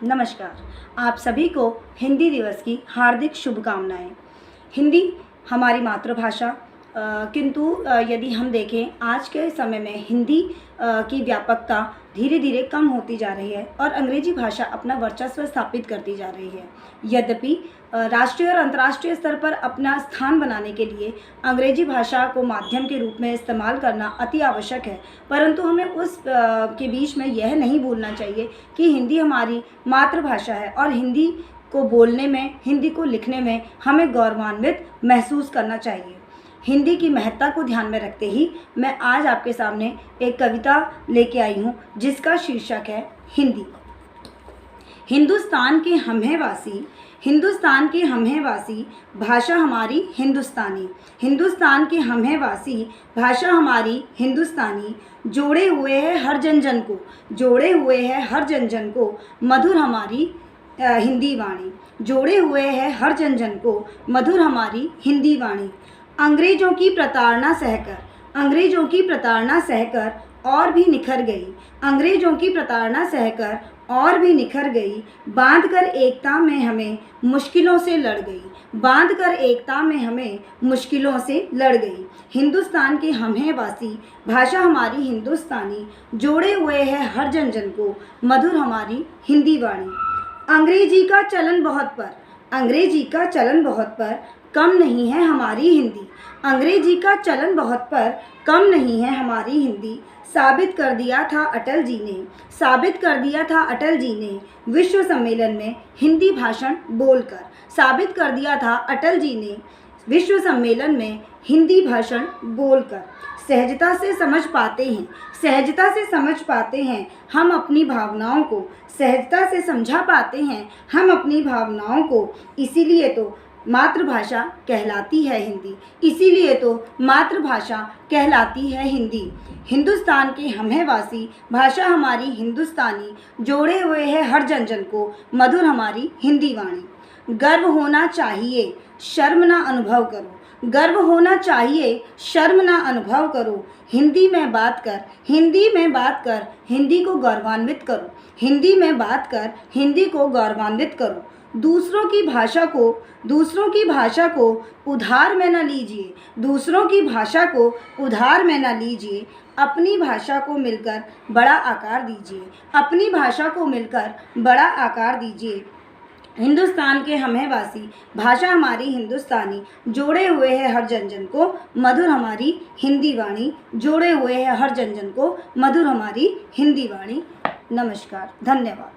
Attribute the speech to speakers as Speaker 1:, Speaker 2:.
Speaker 1: नमस्कार। आप सभी को हिंदी दिवस की हार्दिक शुभकामनाएं। हिंदी हमारी मातृभाषा, किंतु यदि हम देखें आज के समय में हिंदी की व्यापकता धीरे धीरे कम होती जा रही है और अंग्रेजी भाषा अपना वर्चस्व स्थापित करती जा रही है। यद्यपि राष्ट्रीय और अंतर्राष्ट्रीय स्तर पर अपना स्थान बनाने के लिए अंग्रेजी भाषा को माध्यम के रूप में इस्तेमाल करना अति आवश्यक है, परंतु हमें उस के बीच में यह नहीं भूलना चाहिए कि हिंदी हमारी मातृभाषा है और हिंदी को बोलने में, हिंदी को लिखने में हमें गौरवान्वित महसूस करना चाहिए। हिंदी की महत्ता को ध्यान में रखते ही मैं आज आपके सामने एक कविता लेके आई हूँ जिसका शीर्षक है हिंदी। हिंदुस्तान के हम हैं वासी, हिंदुस्तान के हम हैं वासी, भाषा हमारी हिंदुस्तानी। हिंदुस्तान के हम हैं वासी, भाषा हमारी हिंदुस्तानी। जोड़े हुए हैं हर जन जन को, जोड़े हुए हैं हर जन जन को, मधुर हमारी हिंदी वाणी। जोड़े हुए हैं हर जन जन को, मधुर हमारी हिंदी वाणी। अंग्रेजों की प्रताड़ना सहकर, अंग्रेजों की प्रताड़ना सहकर और भी निखर गई, अंग्रेजों की प्रताड़ना सहकर और भी निखर गई। बांधकर एकता में हमें मुश्किलों से लड़ गई, बांधकर एकता में हमें मुश्किलों से लड़ गई। हिंदुस्तान के हम हैं वासी, भाषा हमारी हिंदुस्तानी। जोड़े हुए हैं हर जन जन को, मधुर हमारी हिंदी वाणी। अंग्रेजी का चलन बहुत पर, अंग्रेजी का चलन बहुत पर, कम नहीं है हमारी हिंदी। अंग्रेजी का चलन बहुत पर, कम नहीं है हमारी हिंदी। साबित कर दिया था अटल जी ने, साबित कर दिया था अटल जी ने, विश्व सम्मेलन में हिंदी भाषण बोलकर। साबित कर दिया था अटल जी ने विश्व सम्मेलन में हिंदी भाषण बोलकर। सहजता से समझ पाते हैं, सहजता से समझ पाते हैं हम अपनी भावनाओं को, सहजता से समझा पाते हैं हम अपनी भावनाओं को। इसीलिए तो मातृभाषा कहलाती है हिंदी, इसीलिए तो मातृभाषा कहलाती है हिंदी। हिंदुस्तान के हम हैं वासी, भाषा हमारी हिंदुस्तानी। जोड़े हुए हैं हर जन जन को, मधुर हमारी हिंदी वाणी। गर्व होना चाहिए, शर्म ना अनुभव करो, गर्व होना चाहिए, शर्म ना अनुभव करो। हिंदी में बात कर, हिंदी में बात कर, हिंदी को गौरवान्वित करो, हिंदी में बात कर, हिंदी को गौरवान्वित करो। दूसरों की भाषा को, दूसरों की भाषा को उधार में न लीजिए, दूसरों की भाषा को उधार में न लीजिए। अपनी भाषा को मिलकर बड़ा आकार दीजिए, अपनी भाषा को मिलकर बड़ा आकार दीजिए। हिंदुस्तान के हम हैं वासी, भाषा हमारी हिंदुस्तानी। जोड़े हुए हैं हर जन जन को, मधुर हमारी हिंदी वाणी। जोड़े हुए हैं हर जन जन को, मधुर हमारी हिंदी वाणी। नमस्कार, धन्यवाद।